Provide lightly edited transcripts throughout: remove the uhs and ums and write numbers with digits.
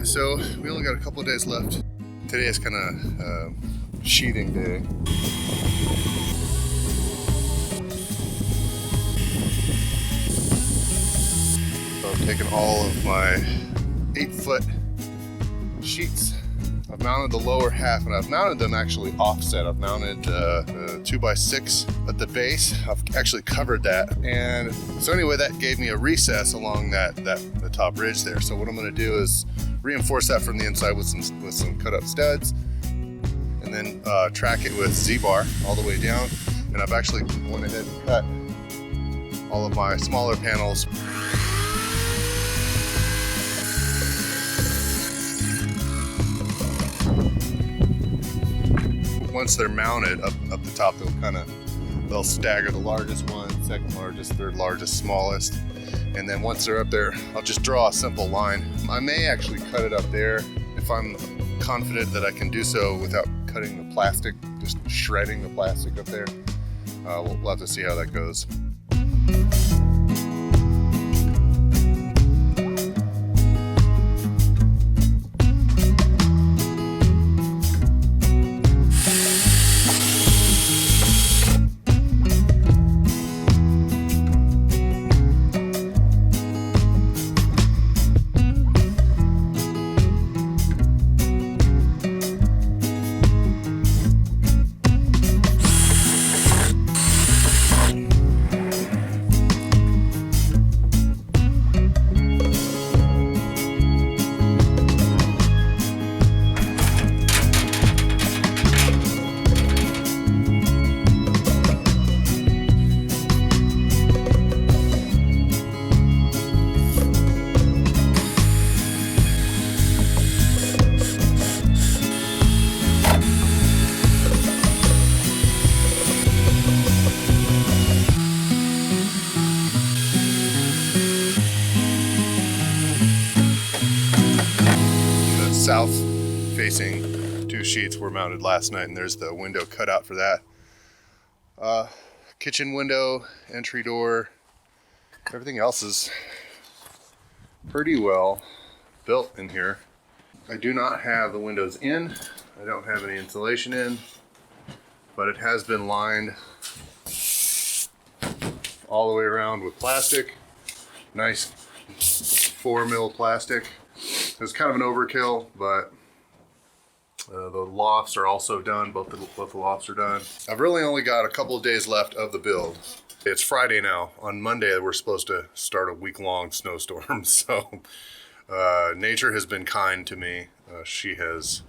right, so we only got a couple of days left. Today is kind of sheathing day. So I've taken all of my 8-foot sheets. I've mounted the lower half, and I've mounted them actually offset. I've mounted 2x6 at the base. I've actually covered that, and so anyway, that gave me a recess along the top ridge there. So what I'm going to do is reinforce that from the inside with some cut up studs, and then track it with Z-bar all the way down. And I've actually went ahead and cut all of my smaller panels. Once they're mounted up the top, they'll stagger the largest one, second largest, third largest, smallest. And then once they're up there, I'll just draw a simple line. I may actually cut it up there if I'm confident that I can do so without cutting the plastic, just shredding the plastic up there. We'll have to see how that goes. South-facing 2 sheets were mounted last night, and there's the window cut out for that. Kitchen window, entry door, everything else is pretty well built in here. I do not have the windows in. I don't have any insulation in, but it has been lined all the way around with plastic. Nice 4mm plastic. It's kind of an overkill, but the lofts are also done. Both the lofts are done. I've really only got a couple of days left of the build. It's Friday now. On Monday, we're supposed to start a week-long snowstorm. So nature has been kind to me. She has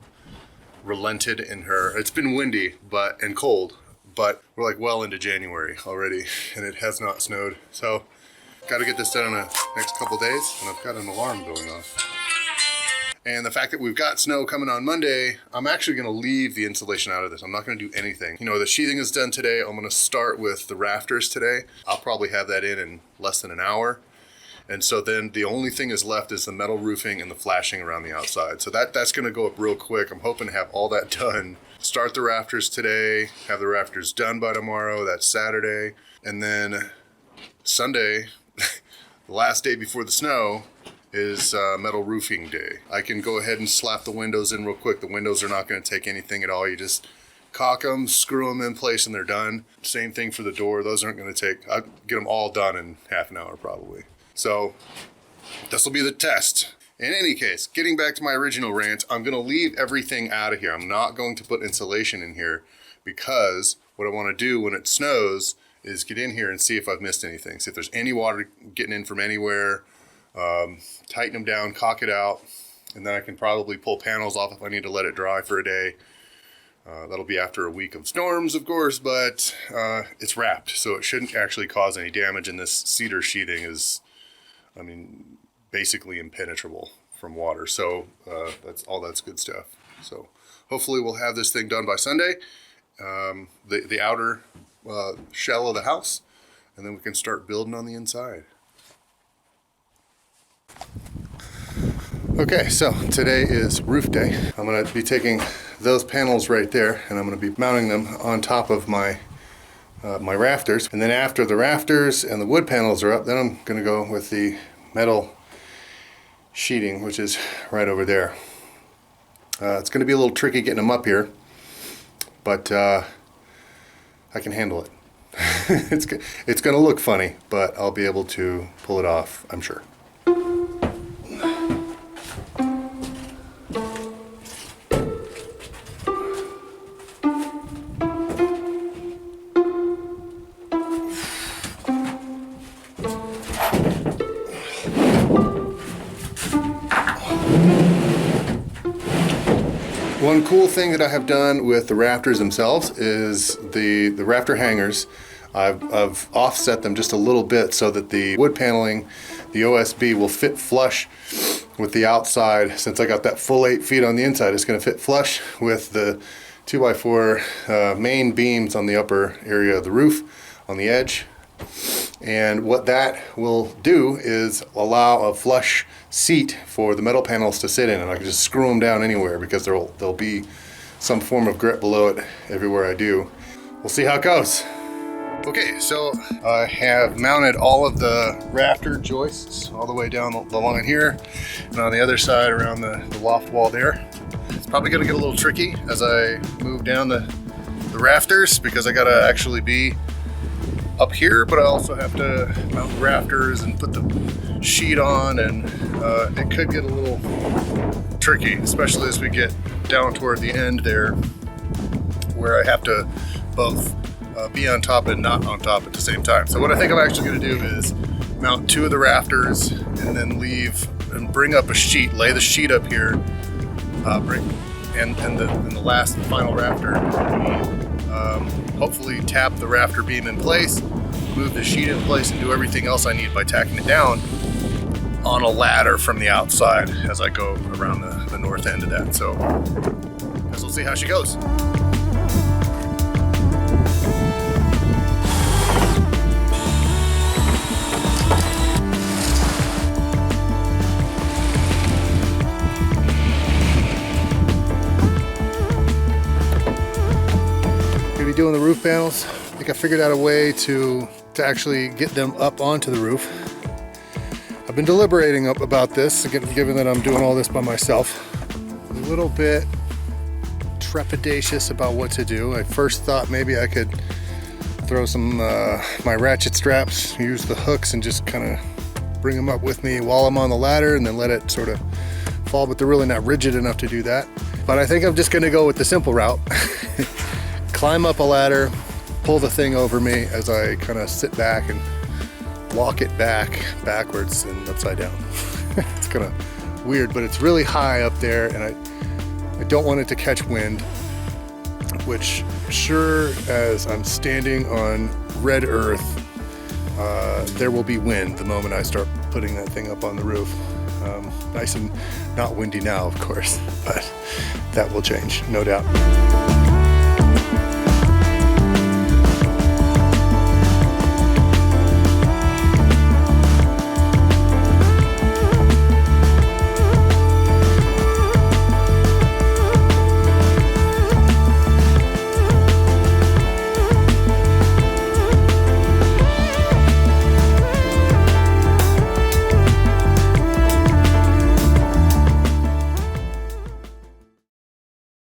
relented in her. It's been windy and cold, but we're like well into January already, and it has not snowed. So got to get this done in the next couple of days, and I've got an alarm going off. And the fact that we've got snow coming on Monday, I'm actually going to leave the insulation out of this. I'm not going to do anything. You know, the sheathing is done today. I'm going to start with the rafters today. I'll probably have that in less than an hour. And so then the only thing is left is the metal roofing and the flashing around the outside. So that's going to go up real quick. I'm hoping to have all that done. Start the rafters today, have the rafters done by tomorrow. That's Saturday. And then Sunday, the last day before the snow, is metal roofing day. I can go ahead and slap the windows in real quick. The windows are not going to take anything at all. You just caulk them, screw them in place, and they're done. Same thing for the door. Those aren't going to take, I'll get them all done in half an hour probably. So this will be the test. In any case, getting back to my original rant, I'm going to leave everything out of here. I'm not going to put insulation in here because what I want to do when it snows is get in here and see if I've missed anything. See if there's any water getting in from anywhere. Tighten them down, caulk it out, and then I can probably pull panels off if I need to let it dry for a day. That'll be after a week of storms, of course, but it's wrapped, so it shouldn't actually cause any damage, and this cedar sheathing is, I mean, basically impenetrable from water, so that's good stuff. So hopefully we'll have this thing done by Sunday, the outer shell of the house, and then we can start building on the inside. Okay, so today is roof day. I'm going to be taking those panels right there, and I'm going to be mounting them on top of my my rafters. And then after the rafters and the wood panels are up, then I'm going to go with the metal sheeting, which is right over there. It's going to be a little tricky getting them up here, but I can handle it. It's going to look funny, but I'll be able to pull it off, I'm sure. One cool thing that I have done with the rafters themselves is the rafter hangers. I've offset them just a little bit so that the wood paneling, the OSB, will fit flush with the outside. Since I got that full 8 feet on the inside, it's going to fit flush with the 2x4 main beams on the upper area of the roof on the edge. And what that will do is allow a flush seat for the metal panels to sit in, and I can just screw them down anywhere because there'll be some form of grip below it everywhere I do. We'll see how it goes. Okay, so I have mounted all of the rafter joists all the way down the line here, and on the other side around the loft wall there. It's probably going to get a little tricky as I move down the rafters because I got to actually be up here, but I also have to mount the rafters and put the sheet on, and it could get a little tricky, especially as we get down toward the end there where I have to both be on top and not on top at the same time. So what I think I'm actually going to do is mount 2 of the rafters and then leave and bring up a sheet, lay the sheet up here, and the last final rafter, hopefully tap the rafter beam in place, move the sheet in place, and do everything else I need by tacking it down on a ladder from the outside as I go around the north end of that. So I guess we'll see how she goes. Doing the roof panels. I think I figured out a way to actually get them up onto the roof. I've been deliberating about this, given that I'm doing all this by myself. A little bit trepidatious about what to do. I first thought maybe I could throw some my ratchet straps, use the hooks, and just kind of bring them up with me while I'm on the ladder, and then let it sort of fall, but they're really not rigid enough to do that. But I think I'm just gonna go with the simple route. Climb up a ladder, pull the thing over me as I kind of sit back and walk it backwards and upside down. It's kind of weird, but it's really high up there, and I don't want it to catch wind, which sure as I'm standing on red earth, there will be wind the moment I start putting that thing up on the roof. Nice and not windy now, of course, but that will change, no doubt.